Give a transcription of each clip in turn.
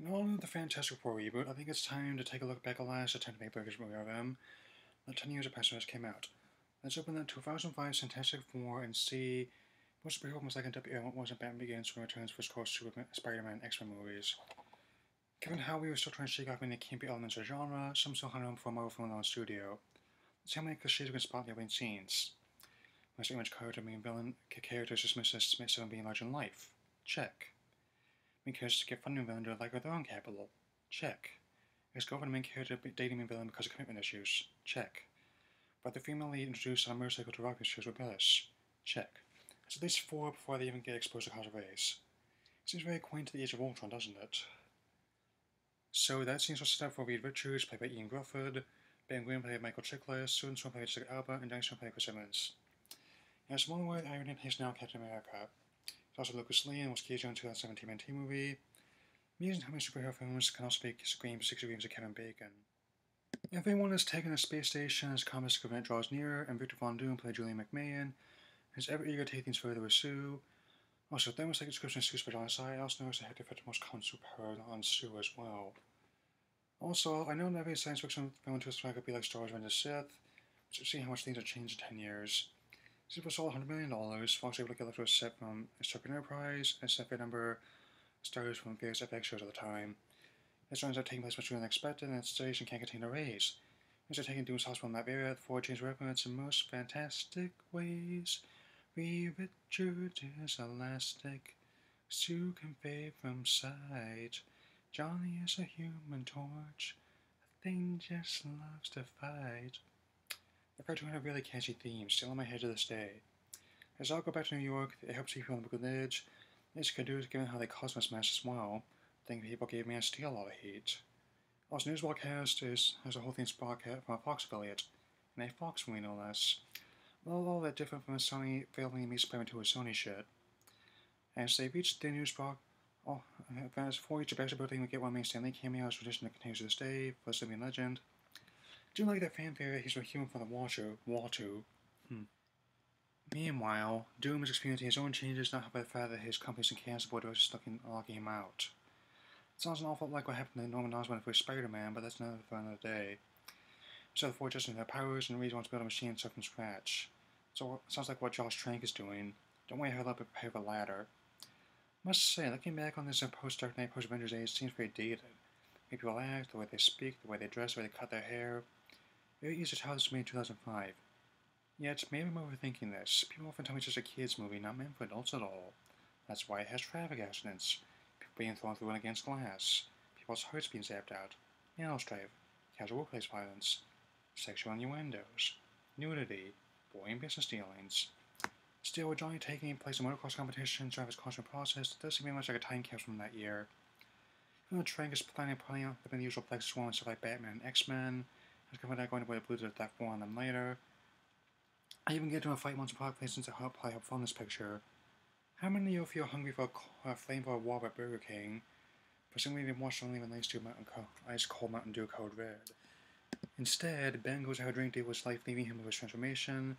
In all of the Fantastic Four reboot, I think it's time to take a look back at last attempt to make Burgers movie of them. That 10 years have passed since it came out. Let's open that 2005 Fantastic Four and see what superhero was like in W what wasn't Batman Begins when returns for core Spider-Man and X-Men movies. Given how we were still trying to shake off many campy elements of the genre, some still hunted him for a Marvel film on studio. Let's see how many cliches we can spot in the opening scenes. Most image character main villain characters dismissed as submissive and being large in life. Check. Main characters get funding villain to like with their own capital. Check. Ex-girlfriend main character dating main villain because of commitment issues. Check. But the female lead introduced on a motorcycle to rocket shows with Billis. Check. That's at least 4 before they even get exposed to cause of race. Seems very quaint to the Age of Ultron, doesn't it? So that seems to set up for Reed Richards, played by Ian Grufford, Ben Green, played by Michael Chiklis, Susan Storm, played by Jessica Alba, and Dan Stone, played by Chris Evans. And a smaller word, Iron Man is now Captain America. It's also Lucas Lee and was Cage in 2017 TMNT movie. Amazing how many superhero films can also be screened 60 reviews of Kevin Bacon. Everyone is taken to space station as comic event draws near, and Victor Von Doom, played Julian McMahon, is ever eager to take things further with Sue. Also, thermostat description of Sue's vagina side. I also noticed the head to fit the most common superpower on Sue as well. Also, I know that every science fiction film to us could be like Star Wars Revenge of the Sith, so seeing how much things have changed in 10 years. Super sold $100 million. Fox able to get left to a set from Stark Enterprise, and set number stars from various FX shows at the time. This runs are taking place much sooner than expected, and its station can't contain a raise. Things are taking Doom's hospital in that area for change reference in most fantastic ways. Reed Richards is elastic, Sue can fade from sight. Johnny is a human torch, a thing just loves to fight. The cartoon had a really catchy theme, still in my head to this day. As I'll go back to New York, it helps keep you on the good edge. This could do is given how they caused my smash as well. I think people gave Man of Steel a lot of heat. Also, News Broadcast has a whole thing broadcast from a Fox affiliate, and a Fox movie no less. Well, all that different from a Sony failing me spamming to a Sony shit. As they reached the news as for each Baxter birthday, we get one main Stanley cameo as tradition that continues to this day, for the living legend. I do like that fanfare he's a human from the Walter. Meanwhile, Doom is experiencing his own changes, not helped by the fact that his company's in chaos, the board is locking him out. It sounds an awful lot like what happened to Norman Osborn for Spider-Man, but that's another for another day. So the four adjusting their powers, and Reed wants to build a machine stuff from scratch. So it sounds like what Josh Trank is doing. Don't wait how they'll prepare the latter. I must say, looking back on this in post-Dark Knight, post-Avengers age, it seems very dated. The way people act, the way they speak, the way they dress, the way they cut their hair. Very easy to tell this was made in 2005. Yet, maybe I'm overthinking this. People often tell me it's just a kid's movie, not meant for adults at all. That's why it has traffic accidents, people being thrown through and against glass, people's hearts being zapped out, nail strife, casual workplace violence, sexual innuendos, nudity, boring business dealings. Still, with Johnny taking place in motocross competitions throughout his constant process, it does seem very much like a time capsule from that year. Even though Trank is planning on putting out the usual Black Swan and stuff like Batman and X-Men, has confirmed that going to play Blue to Death 4 on them later. I even get into a fight once in product placements to help fund this picture. How many of you feel hungry for a flame for a wall at Burger King? Presumably they've watched only when they do ice cold Mountain Dew Code Red. Instead, Ben goes to have a drink deal with his life, leaving him with his transformation.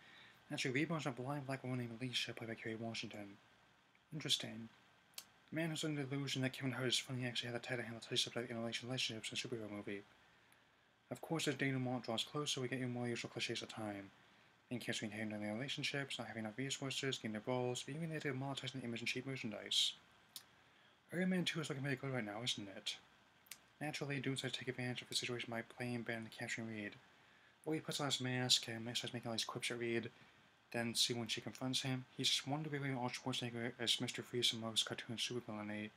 Actually, rebounds a blind black woman named Alicia, played by Kerry Washington. Interesting. The man who's under the illusion that Kevin Hart is funny actually had a tight handle touch subject in relationships in a superhero movie. Of course, as denouement draws closer, we get even more usual cliches of time. Being cancer being in their relationships, not having enough resources, getting their roles, even they did monetizing the image and cheap merchandise. Iron Man 2 is looking very good right now, isn't it? Naturally, Doom decides to take advantage of the situation by playing Ben and capturing Reed. Well, he puts on his mask and starts making all these quips at Reed. Then, see when she confronts him, he's just one degree away from Arnold Schwarzenegger as Mr. Freeze and most cartoon supervillainy.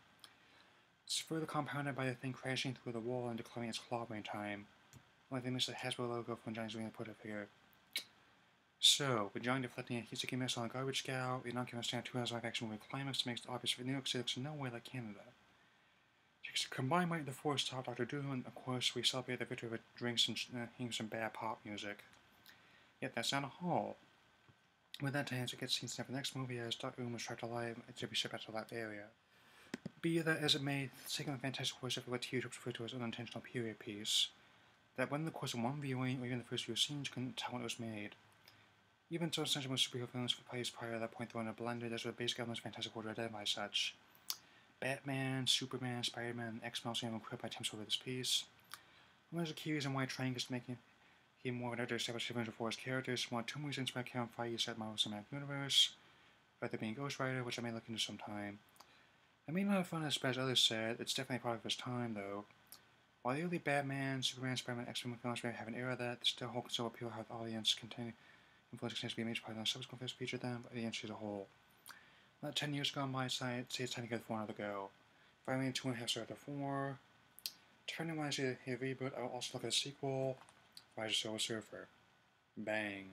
It's further compounded by the thing crashing through the wall and declaring its clobbering time. Only they missed the Hasbro logo from Johnny's Arena put up here. So, with Johnny deflecting a heat-seeking missile on a garbage scow, the non-Kevin 2 hours live action movie climax makes it obvious that New York City looks no way like Canada. Combined might the force top Dr. Doom, and of course we celebrate the victory with drinks and hearing some bad pop music. Yet that's not all. With that to answer, get seen in the next movie as Dr. Doom was trapped alive to be shipped out to that area. Be that as it may, the second Fantastic Four is what Hughes referred to as an unintentional period piece. That when in the course of one viewing, or even the first few scenes, you couldn't tell when it was made. Even so, essentially most superhero films for plays prior to that point thrown in a blender, there's a basic elements of Fantastic Four to identify as such. Batman, Superman, Spider-Man, and X-Men also have equipped by attempts over this piece. One of the key reasons why trying is making him more of an editor established differential for his characters. One of two movies inspired Kevin Feige set Marvel Cinematic Universe, rather being Ghost Rider, which I may look into sometime. I may not have found it as bad as others said, it's definitely a product of its time though. While the early Batman, Superman, Spider-Man, X-Men films may have an era that still hold considerable appeal how the audience containing influence continues to be a major part of the subsequent films feature them, but the industry as a whole. About 10 years ago on my side, say it's time to give 4 another go. Finally, 2.5 stars out of 4. Depending on when I see a reboot, I will also look at a sequel, Rise of Silver Surfer. Bang.